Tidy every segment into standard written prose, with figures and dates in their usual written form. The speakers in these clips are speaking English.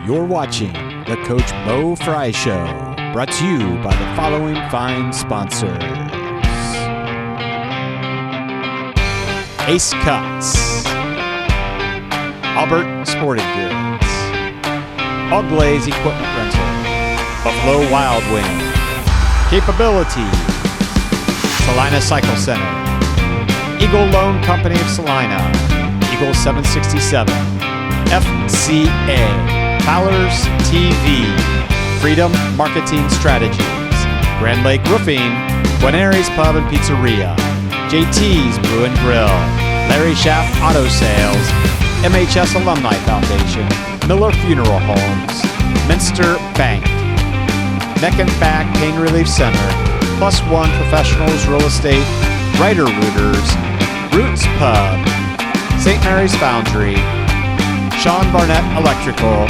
You're watching the Coach Bo Frye Show, brought to you by the following fine sponsors. Ace Cuts, Albert Sporting Goods, Hog Blaze Equipment Rental, Buffalo Wild Wing, Capability, Celina Cycle Center, Eagle Loan Company of Celina, Eagle 767, FCA, Fowler's TV, Freedom Marketing Strategies, Grand Lake Roofing, Guarneri's Pub and Pizzeria, JT's Brew and Grill, Larry Schaff Auto Sales, MHS Alumni Foundation, Miller Funeral Homes, Minster Bank, Neck and Back Pain Relief Center, Plus One Professionals Real Estate, Writer Rooters, Roots Pub, St. Mary's Foundry, Sean Barnett Electrical,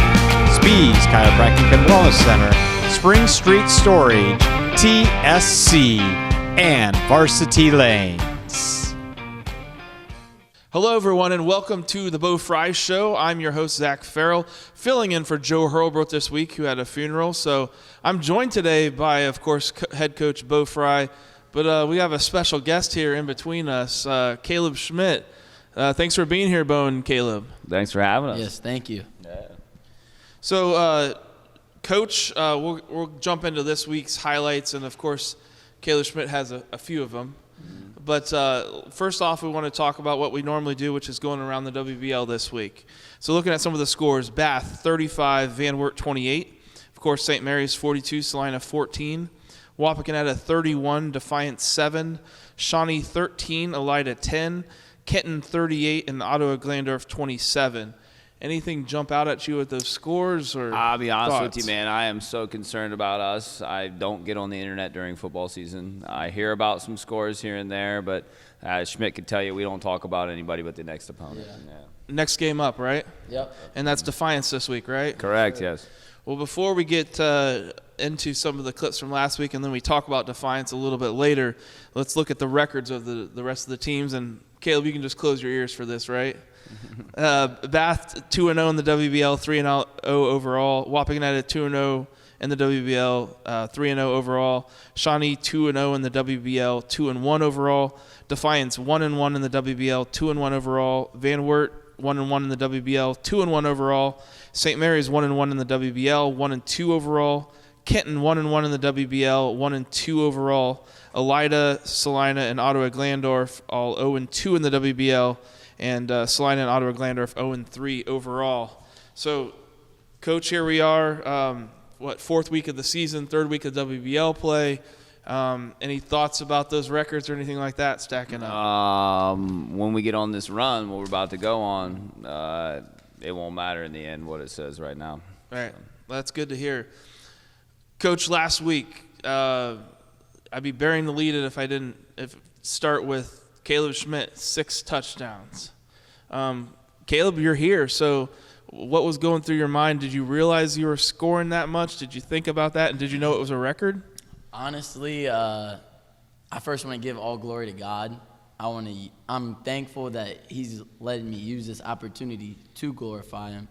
Spees Chiropractic and Wellness Center, Spring Street Storage, TSC, and Varsity Lanes. Hello, everyone, and welcome to the Bo Frye Show. I'm your host, Zach Farrell, filling in for Joe Hurlbrook this week, who had a funeral. So I'm joined today by, of course, head coach Bo Frye, but we have a special guest here in between us, Caleb Schmidt. Thanks for being here, Bo and Caleb. Thanks for having us. Yes, thank you. Yeah. So, Coach, we'll jump into this week's highlights, and of course, Caleb Schmidt has a few of them. But first off, we want to talk about what we normally do, which is going around the WBL this week. So looking at some of the scores, Bath 35, Van Wert 28. Of course, St. Mary's 42, Celina 14. Wapakoneta 31, Defiance 7. Shawnee 13, Elida 10. Kenton 38, and Ottawa Glandorf 27. Anything jump out at you with those scores? Or I'll be honest thoughts? with you, man. I am so concerned about us. I don't get on the internet during football season. I hear about some scores here and there, but Schmidt could tell you we don't talk about anybody but the next opponent. Yeah. Next game up, right? Yep. And that's Defiance this week, right? Correct, yes. Well, before we get into some of the clips from last week and then we talk about Defiance a little bit later, let's look at the records of the rest of the teams. And, Caleb, you can just close your ears for this, right? Bath 2-0 in the WBL, 3-0 overall. Wapakoneta 2-0 in the WBL, 3-0 overall. Shawnee 2-0 in the WBL, 2-1 overall. Defiance 1-1 in the WBL, 2-1 overall. Van Wert 1-1 in the WBL, 2-1 overall. St. Mary's 1-1 in the WBL, 1-2 overall. Kenton 1-1 in the WBL, 1-2 overall. Elida, Celina, and Ottawa Glandorf all 0-2 in the WBL. And Celina and Ottawa Glandorf 0-3 overall. So, Coach, here we are, fourth week of the season, third week of WBL play. Any thoughts about those records or anything like that stacking up? When we get on this run, what we're about to go on, it won't matter in the end what it says right now. All right. Well, that's good to hear. Coach, last week, I'd be bearing the lead if I didn't start with Caleb Schmidt, 6 touchdowns. Caleb, you're here, so what was going through your mind? Did you realize you were scoring that much? Did you think about that, and did you know it was a record? Honestly, I first want to give all glory to God. I'm thankful that He's letting me use this opportunity to glorify Him.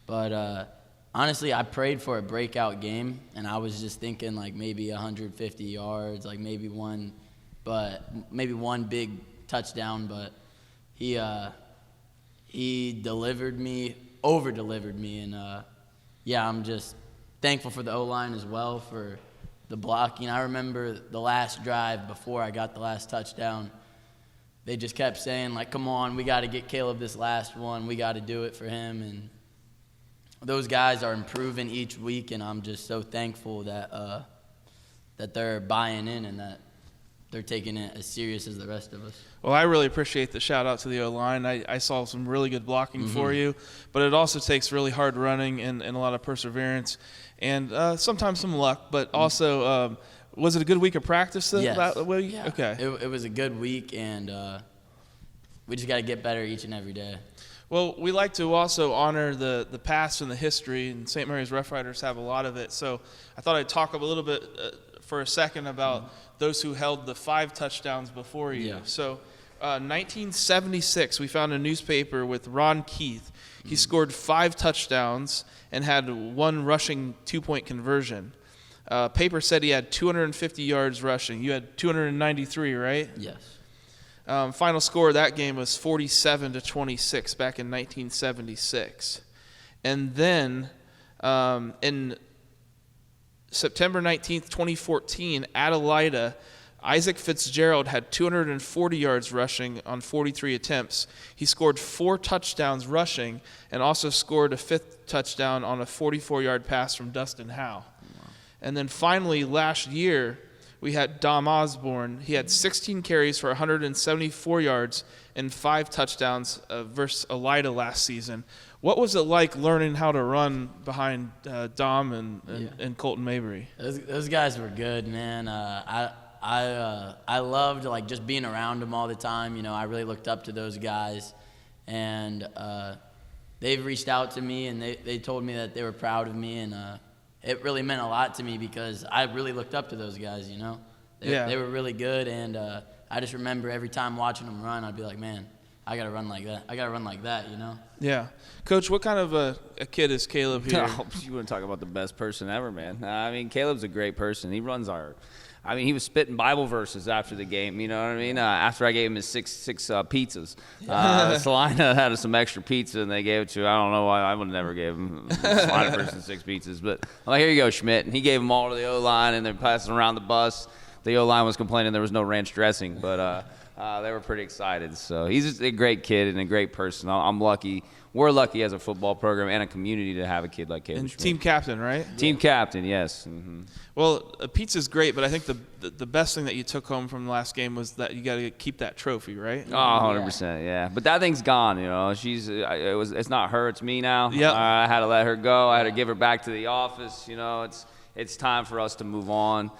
But honestly, I prayed for a breakout game, and I was just thinking like maybe 150 yards, like maybe one big touchdown, but he delivered me, over-delivered me, and I'm just thankful for the O-line as well for the blocking. I remember the last drive before I got the last touchdown, they just kept saying, like, come on, we got to get Caleb this last one, we got to do it for him, and those guys are improving each week, and I'm just so thankful that they're buying in and that they're taking it as serious as the rest of us. Well, I really appreciate the shout-out to the O-line. I saw some really good blocking for you, but it also takes really hard running and a lot of perseverance and sometimes some luck, but also was it a good week of practice? Yes. Yeah. Okay. It was a good week, and we just got to get better each and every day. Well, we like to also honor the past and the history, and St. Mary's Rough Riders have a lot of it. So I thought I'd talk a little bit for a second about those who held the 5 touchdowns before you. Yeah. So 1976, we found a newspaper with Ron Keith. He scored 5 touchdowns and had 1 rushing 2-point conversion. Paper said he had 250 yards rushing. You had 293, right? Yes. Final score of that game was 47-26 back in 1976. And then in September 19th, 2014, at Elida, Isaac Fitzgerald had 240 yards rushing on 43 attempts. He scored 4 touchdowns rushing and also scored a 5th touchdown on a 44-yard pass from Dustin Howe. Wow. And then finally, last year, we had Dom Osborne. He had 16 carries for 174 yards and 5 touchdowns versus Elida last season. What was it like learning how to run behind Dom and Colton Mabry? Those guys were good, man. I loved like just being around them all the time. You know, I really looked up to those guys, and they've reached out to me and they told me that they were proud of me, and it really meant a lot to me because I really looked up to those guys. You know, they were really good, and I just remember every time watching them run, I'd be like, man, I gotta run like that. I gotta run like that. You know. Yeah. Coach, what kind of a kid is Caleb here? Oh, you want to talk about the best person ever, man. I mean, Caleb's a great person. He runs he was spitting Bible verses after the game, you know what I mean? After I gave him his six pizzas. Celina had some extra pizza, and they gave it to, I don't know why, I would have never gave him Celina person 6 pizzas. But I'm like, here you go, Schmidt. And he gave them all to the O-line, and they're passing around the bus. The O-line was complaining there was no ranch dressing, but they were pretty excited. So he's just a great kid and a great person. I'm lucky. We're lucky as a football program and a community to have a kid like Caleb And Schmidt. team captain, right? Team captain, yes. Mm-hmm. Well, pizza's great, but I think the best thing that you took home from the last game was that you got to keep that trophy, right? Oh, 100%, yeah. But that thing's gone, you know. It's not her, it's me now. Yep. I had to let her go. I had to give her back to the office. You know, it's time for us to move on.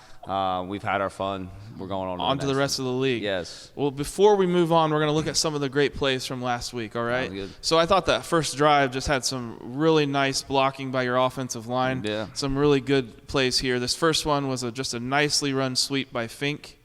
We've had our fun. We're going on to the rest of the league. Yes. Well, before we move on, we're going to look at some of the great plays from last week, all right? Good. So I thought that first drive just had some really nice blocking by your offensive line. Yeah. Some really good plays here. This first one was just a nicely run sweep by Fink.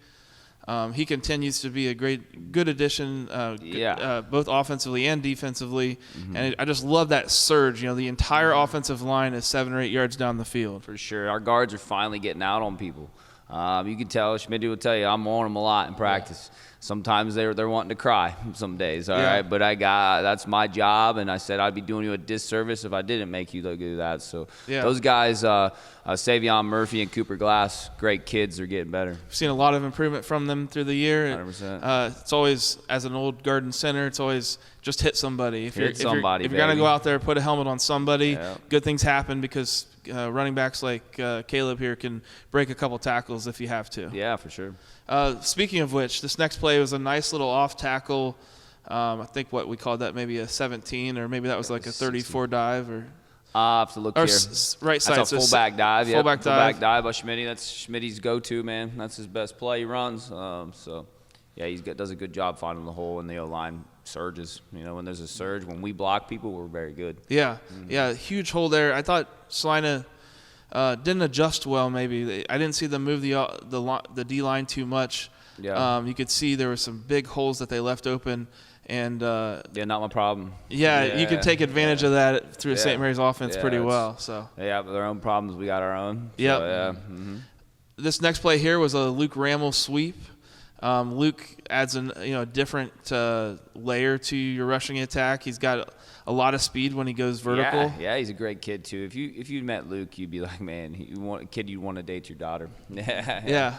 He continues to be a good addition, both offensively and defensively. Mm-hmm. And I just love that surge. You know, the entire offensive line is 7 or 8 yards down the field. For sure. Our guards are finally getting out on people. You can tell, Schmidt will tell you, I'm on them a lot in practice. Yeah. Sometimes they're wanting to cry some days, all right? But that's my job, and I said I'd be doing you a disservice if I didn't make you do that. So those guys, Savion Murphy and Cooper Glass, great kids, are getting better. We've seen a lot of improvement from them through the year. 100%. It's always, as an old Garden Center, it's always just hit somebody. If you're going to go out there, put a helmet on somebody, good things happen because running backs like Caleb here can break a couple tackles if you have to. Yeah, for sure. Speaking of which, this next play was a nice little off tackle. I think what we called that maybe a 17, or maybe that was like a 34 dive, or I have to look here. Right side. That's a fullback dive. Yeah, fullback dive by Schmidt. That's Schmidt's go-to, man. That's his best play he runs. So he does a good job finding the hole, in the O-line surges. You know, when there's a surge, when we block people, we're very good. Yeah, huge hole there. I thought Celina didn't adjust well. Maybe I didn't see them move the D line too much. Yeah. You could see there were some big holes that they left open, and not my problem. You could take advantage of that through a St. Mary's offense pretty well. So they have their own problems. We got our own. Yep. So, This next play here was a Luke Rammel sweep. Luke adds a different layer to your rushing attack. He's got a lot of speed when he goes vertical. Yeah, he's a great kid too. If you met Luke, you'd be like, man, you'd want to date your daughter. Yeah.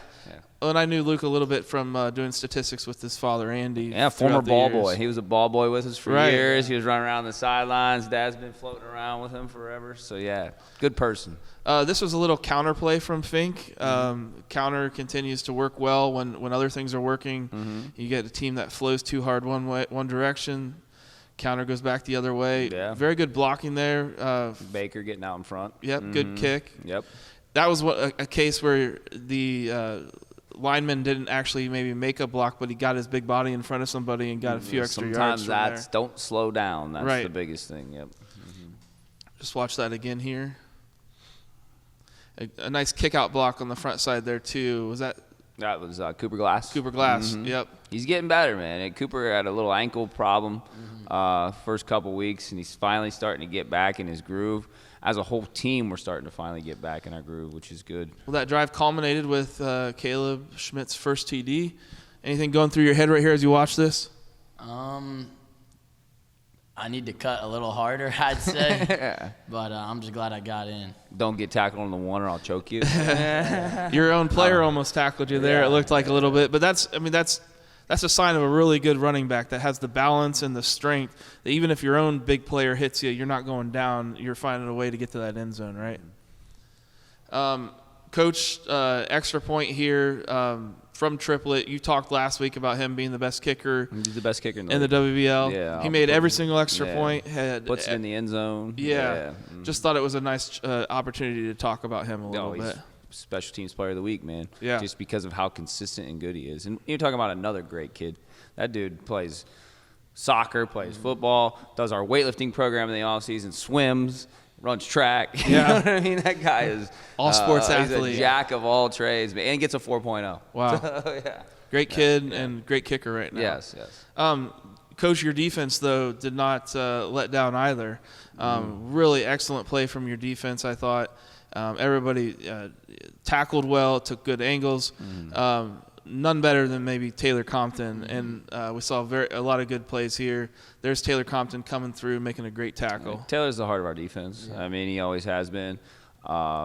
Well, and I knew Luke a little bit from doing statistics with his father, Andy. Yeah, former ball boy. He was a ball boy with us for years. He was running around the sidelines. Dad's been floating around with him forever. So, yeah, good person. This was a little counter play from Fink. Counter continues to work well when other things are working. Mm-hmm. You get a team that flows too hard one direction. Counter goes back the other way. Yeah. Very good blocking there. Baker getting out in front. Yep, good kick. Yep. That was a case where the lineman didn't actually maybe make a block, but he got his big body in front of somebody and got a few extra yards from there. Sometimes don't slow down. That's the biggest thing. Yep. Mm-hmm. Just watch that again here. A nice kick out block on the front side there too. Was that That was Cooper Glass. Cooper Glass, yep. He's getting better, man. And Cooper had a little ankle problem first couple weeks, and he's finally starting to get back in his groove. As a whole team, we're starting to finally get back in our groove, which is good. Well, that drive culminated with Caleb Schmidt's first TD. Anything going through your head right here as you watch this? I need to cut a little harder, I'd say. But I'm just glad I got in. Don't get tackled on the one or I'll choke you. Your own player almost tackled you there. It looked like a little bit. But that's a sign of a really good running back that has the balance and the strength that even if your own big player hits you, you're not going down. You're finding a way to get to that end zone, right? Coach, extra point here from Triplet. You talked last week about him being the best kicker. He's the best kicker in the WBL. Yeah, he made every single extra point. Puts it in the end zone. Yeah. Just thought it was a nice opportunity to talk about him a little bit. Special teams player of the week, man. Yeah. Just because of how consistent and good he is. And you're talking about another great kid. That dude plays soccer, plays football, does our weightlifting program in the offseason, swims, runs track. You know what I mean? That guy is all sports athlete. He's a jack of all trades, man. And gets a 4.0. Wow. So, yeah. Great kid and great kicker right now. Yes. Coach, your defense, though, did not let down either. Really excellent play from your defense, I thought. Everybody tackled well, took good angles. None better than maybe Taylor Compton, and we saw a lot of good plays here. There's Taylor Compton coming through, making a great tackle. Taylor's the heart of our defense. I mean, he always has been.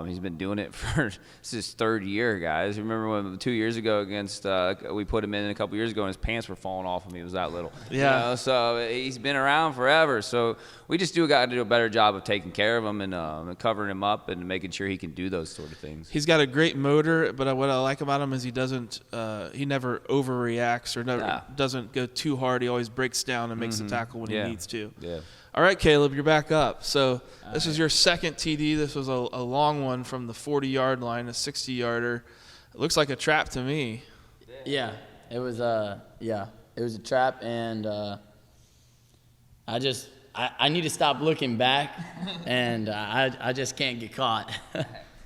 He's been doing it for this is his third year, guys. Remember when 2 years ago against we put him in a couple years ago and his pants were falling off him. He was that little. Yeah. You know, so he's been around forever. So we just got to do a better job of taking care of him and covering him up and making sure he can do those sort of things. He's got a great motor, but what I like about him is he never overreacts or doesn't go too hard. He always breaks down and makes the tackle when he needs to. Yeah. All right, Caleb, you're back up. So this is your second TD. This was a long one from the 40-yard line, a 60-yarder. It looks like a trap to me. Yeah, it was a trap, and I need to stop looking back, and I just can't get caught.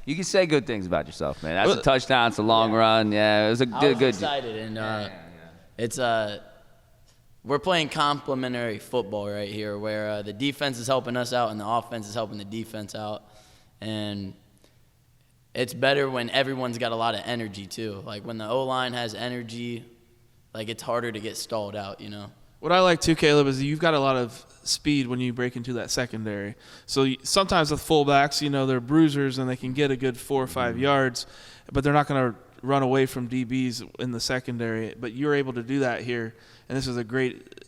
You can say good things about yourself, man. That's a touchdown. It's a long run. Yeah, it was a good. I was excited, and it's we're playing complementary football right here, where the defense is helping us out and the offense is helping the defense out. And it's better when everyone's got a lot of energy, too. Like, when the O-line has energy, like, it's harder to get stalled out, you know? What I like, too, Caleb, is you've got a lot of speed when you break into that secondary. So sometimes with fullbacks, they're bruisers and they can get a good 4 or 5 yards, but they're not going to run away from DBs in the secondary. But you're able to do that here. And this is a great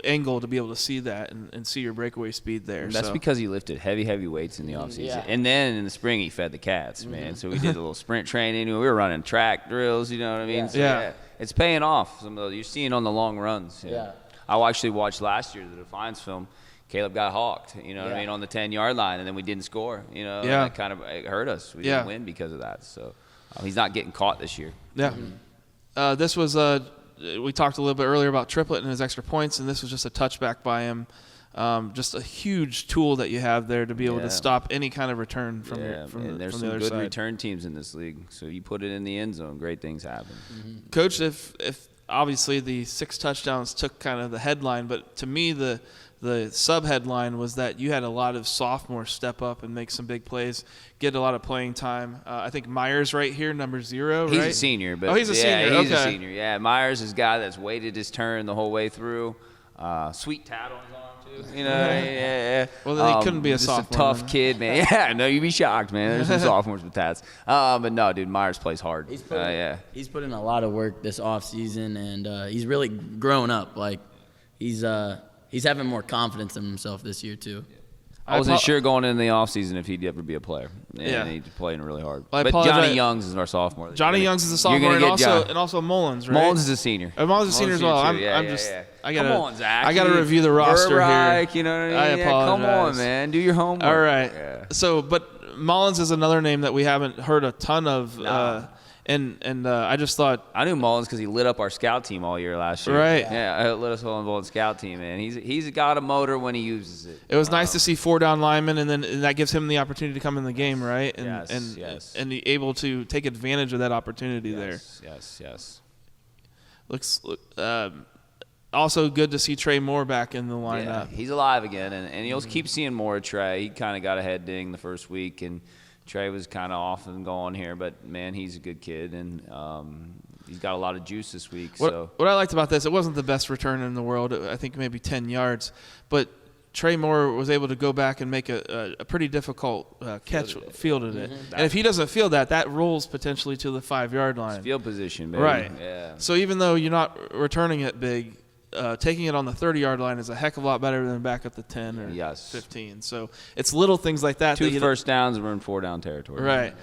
angle to be able to see that and see your breakaway speed there. And that's because he lifted heavy weights in the offseason. Yeah. And then in the spring, he fed the cats, man. So we did a little sprint training. We were running track drills, you know what I mean? So, it's paying off. Some of those, you're seeing on the long runs. Yeah. I actually watched last year the Defiance film. Caleb got hawked, you know what I mean, on the 10-yard line, and then we didn't score. And that kind of hurt us. We didn't win because of that. So he's not getting caught this year. Yeah. This was we talked a little bit earlier about Triplet and his extra points, and this was just a touchback by him. Just a huge tool that you have there to be able to stop any kind of return from the other side. And there's some good return teams in this league. So you put it in the end zone, great things happen. Coach, if obviously the 6 touchdowns took kind of the headline, but to me the sub-headline was that you had a lot of sophomores step up and make some big plays, get a lot of playing time. I think Myers right here, number 0, right? He's a senior. But he's a senior. He's a senior. Yeah, Myers is a guy that's waited his turn the whole way through. Sweet tat on his arm, too. Yeah. Well, then he couldn't be a sophomore. Just a tough kid, man. Yeah, no, you'd be shocked, man. There's some sophomores with tats. But no, dude, Myers plays hard. He's put in a lot of work this offseason, and he's really grown up. Like, he's having more confidence in himself this year, too. I wasn't sure going into the offseason if he'd ever be a player. And he's playing really hard. Well, but Johnny Youngs is our sophomore. Johnny Youngs is a sophomore, and also Mullins, right? Mullins is a senior. Mullins is a senior as well. Come on, Zach. I got to review the roster here. You know what I mean? apologize. Come on, man. Do your homework. All right. So, but Mullins is another name that we haven't heard a ton of And I just thought, I knew Mullins because he lit up our scout team all year last year. Right. Yeah, lit us all involved in scout team, man. He's got a motor when he uses it. it was nice to see 4 down linemen, and that gives him the opportunity to come in the game, right? And and be able to take advantage of that opportunity there. Yes. Looks also good to see Trey Moore back in the lineup. Yeah, he's alive again, and you'll keep seeing more of Trey. He kind of got a head ding the first week, and Trey was kind of off and going here, but, man, he's a good kid, and he's got a lot of juice this week. What I liked about this, it wasn't the best return in the world. I think maybe 10 yards. But Trey Moore was able to go back and make a pretty difficult catch, fielded it. And if he doesn't field that rolls potentially to the 5-yard line. It's field position, baby. Right. Yeah. So even though you're not returning it big, taking it on the 30-yard line is a heck of a lot better than back at the 10 or 15. So it's little things like that. 2 first downs, and we're in 4-down territory. Right.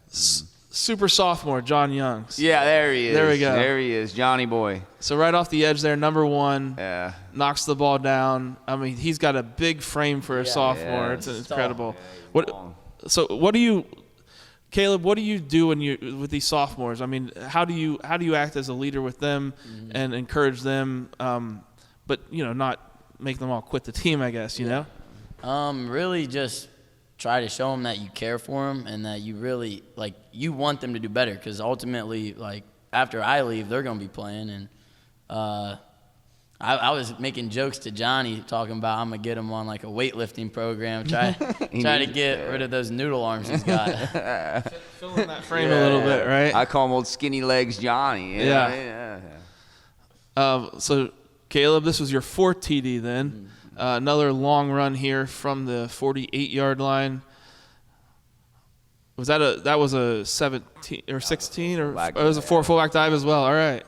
Super sophomore, John Youngs. Yeah, there he is. There we go. There he is, Johnny boy. So right off the edge there, number 1, Yeah. knocks the ball down. I mean, he's got a big frame for a sophomore. Yeah, it's it's incredible. long. What do you, Caleb? What do you do with these sophomores? I mean, how do you act as a leader with them and encourage them? But not make them all quit the team. I guess you know. Really just try to show them that you care for them and that you really you want them to do better, because ultimately after I leave they're going to be playing. And I was making jokes to Johnny talking about I'm going to get him on a weightlifting program, try to get rid of those noodle arms he's got. Fill in that frame a little bit, right? I call him old skinny legs Johnny. Yeah. So Caleb, this was your 4th TD then. Another long run here from the 48-yard line. That was a 17 or 16 or it was a 4 fullback dive as well. All right.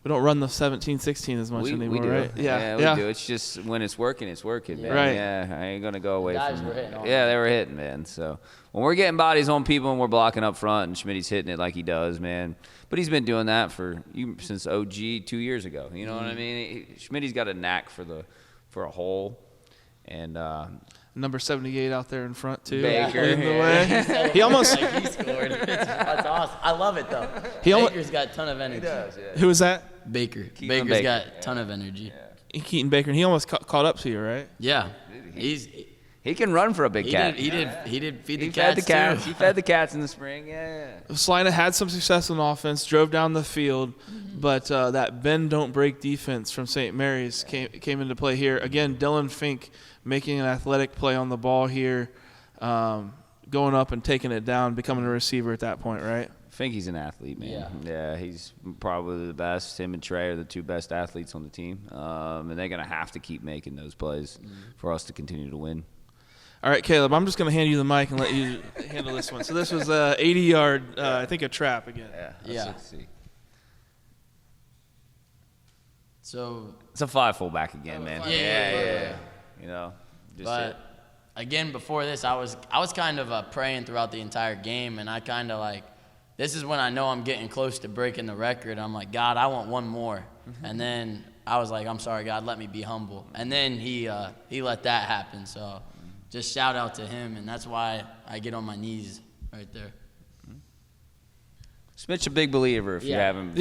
We don't run the 17-16 as much anymore, we do. right? Yeah, we do. It's just when it's working, man. Right. Yeah, I ain't gonna go away Guys from were hitting on Yeah, they were hitting, man. So when we're getting bodies on people and we're blocking up front and Schmitty's hitting it like he does, man. But he's been doing that since OG 2 years ago. You know what I mean? Schmitty's got a knack for a hole, and number 78 out there in front too. Baker. In the way. He almost he scored. That's awesome. I love it though. Baker's got a ton of energy. he does. Yeah. Who was that? Baker's Baker. got a ton of energy. Keaton Baker. And he almost caught up to you, right? Yeah. He can run for a big cat. He did feed the He fed cats the cats. too. He fed the cats in the spring. Yeah. Celina had some success on offense, drove down the field, but that bend don't break defense from St. Mary's came into play here. Again, Dylan Fink making an athletic play on the ball here, going up and taking it down, becoming a receiver at that point, right? I think he's an athlete, man. Yeah. He's probably the best. Him and Trey are the 2 best athletes on the team, and they're going to have to keep making those plays for us to continue to win. All right, Caleb, I'm just going to hand you the mic and let you handle this one. So this was 80-yard, I think, a trap again. Yeah. Let's see. So, It's a 5 fullback again, man. Yeah. You know, just but again, before this, I was kind of praying throughout the entire game, and I kind of this is when I know I'm getting close to breaking the record. I'm like, God, I want one more. And then I was like, I'm sorry, God, let me be humble. And then he let that happen. So just shout out to him, and that's why I get on my knees right there. Smith's a big believer if you haven't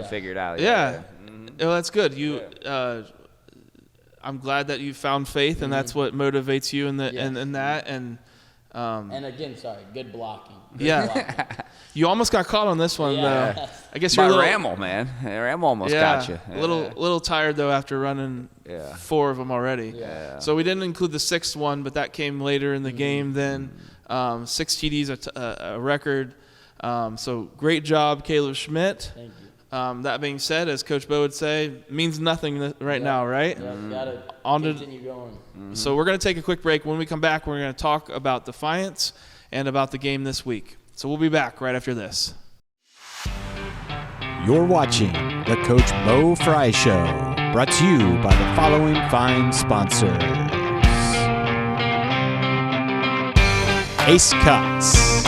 figured out Yeah. yet. Well, that's good. I'm glad that you found faith, and that's what motivates you in that. And again, sorry, good blocking. You almost got caught on this one, though. I guess By you're a little, Rammel, man. Rammel almost got you. A little tired though after running 4 of them already. Yeah. So we didn't include the 6th one, but that came later in the game. Then 6 TDs, a record. So great job, Caleb Schmidt. Thank you. That being said, as Coach Bo would say, means nothing right now, right? Yeah, gotta On to- continue going. So we're going to take a quick break. When we come back, we're going to talk about Defiance and about the game this week. So we'll be back right after this. You're watching the Coach Bo Frye Show, brought to you by the following fine sponsors. Ace Cuts,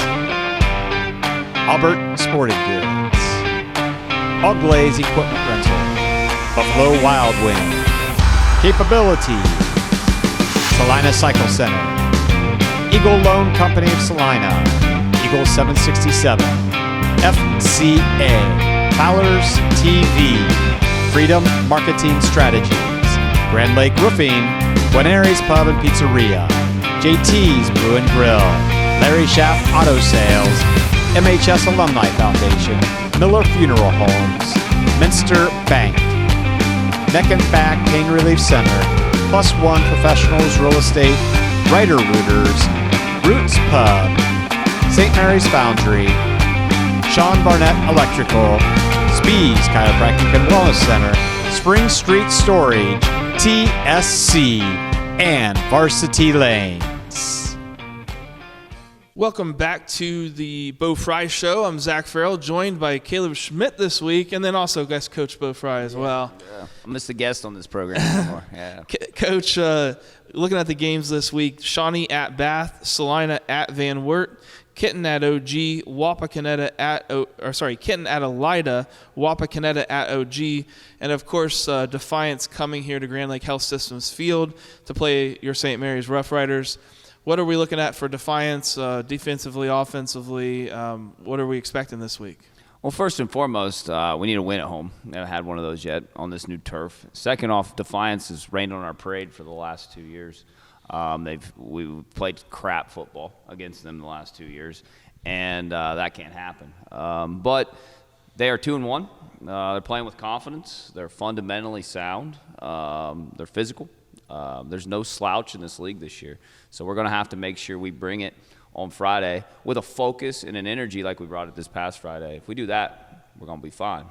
Albert Sporting Goods, All Glaze Equipment Rental, Buffalo Wild Wing, Capability, Celina Cycle Center, Eagle Loan Company of Celina, Eagle 767, FCA, Fowler's TV, Freedom Marketing Strategies, Grand Lake Roofing, Buenaries Pub and Pizzeria, JT's Brew and Grill, Larry Schaff Auto Sales, MHS Alumni Foundation, Miller Funeral Homes, Minster Bank, Neck and Back Pain Relief Center, Plus One Professionals Real Estate, Writer Rooters, Roots Pub, St. Mary's Foundry, Sean Barnett Electrical, Spees Chiropractic and Wellness Center, Spring Street Storage, TSC, and Varsity Lanes. Welcome back to the Bo Frye Show. I'm Zach Farrell, joined by Caleb Schmidt this week, and then also guest coach Bo Frye as well. Yeah. I'm just a guest on this program anymore. Yeah. Coach, looking at the games this week, Shawnee at Bath, Celina at Van Wert, Kitten at OG, Wapakoneta Kitten at Elida, Wapakoneta at OG, and of course Defiance coming here to Grand Lake Health Systems Field to play your St. Mary's Rough Riders. What are we looking at for Defiance, defensively, offensively? What are we expecting this week? Well, first and foremost, we need a win at home. We haven't had one of those yet on this new turf. Second off, Defiance has rained on our parade for the last 2 years. We've played crap football against them the last 2 years, and that can't happen. But they are 2-1. They're playing with confidence. They're fundamentally sound. They're physical. There's no slouch in this league this year. So we're going to have to make sure we bring it on Friday with a focus and an energy like we brought it this past Friday. If we do that, we're going to be fine.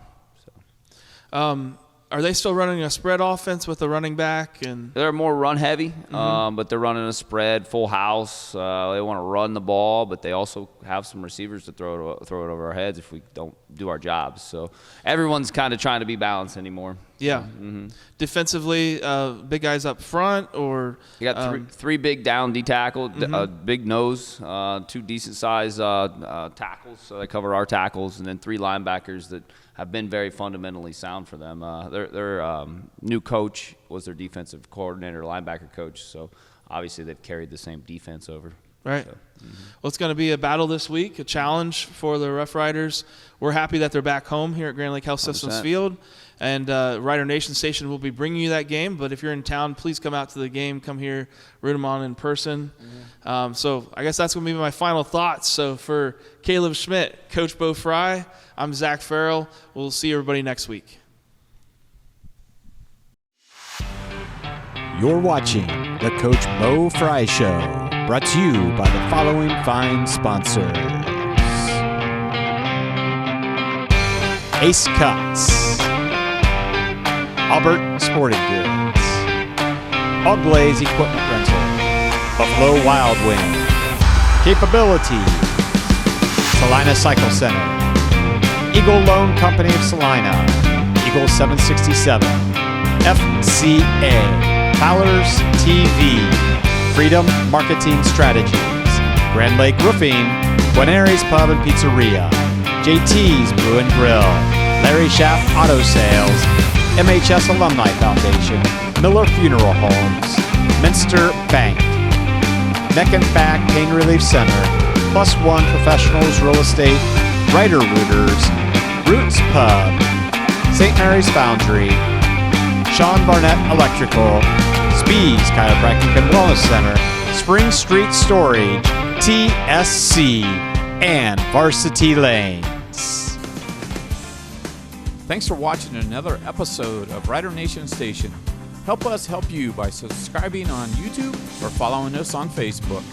So. Are they still running a spread offense with a running back? And they're more run heavy, but they're running a spread, full house. They want to run the ball, but they also have some receivers to throw it over our heads if we don't do our jobs. So everyone's kind of trying to be balanced anymore. Yeah. Defensively, big guys up front, or you got three big down D tackle, big nose, two decent size tackles, so they cover our tackles, and then three linebackers that have been very fundamentally sound for them. Their new coach was their defensive coordinator, linebacker coach, so obviously they've carried the same defense over. Right. So, Well, it's going to be a battle this week, a challenge for the Rough Riders. We're happy that they're back home here at Grand Lake Health Systems 100%. Field, and Rider Nation Station will be bringing you that game. But if you're in town, please come out to the game. Come here, root them on in person. So I guess that's going to be my final thoughts. So for Caleb Schmidt, Coach Bo Frye, I'm Zach Farrell. We'll see everybody next week. You're watching the Coach Bo Frye Show, brought to you by the following fine sponsors: Ace Cuts, Albert Sporting Goods, Hog Blaze Equipment Rental, Buffalo Wild Wing, Capability, Celina Cycle Center, Eagle Loan Company of Celina, Eagle 767, FCA, Fowler's TV, Freedom Marketing Strategies, Grand Lake Roofing, Buenaries Pub and Pizzeria, JT's Brew and Grill, Larry Schaff Auto Sales, MHS Alumni Foundation, Miller Funeral Homes, Minster Bank, Neck and Back Pain Relief Center, Plus One Professionals Real Estate, Writer Rooters, Roots Pub, St. Mary's Foundry, Sean Barnett Electrical, Spees Chiropractic and Wellness Center, Spring Street Storage, TSC, and Varsity Lanes. Thanks for watching another episode of Rider Nation Station. Help us help you by subscribing on YouTube or following us on Facebook.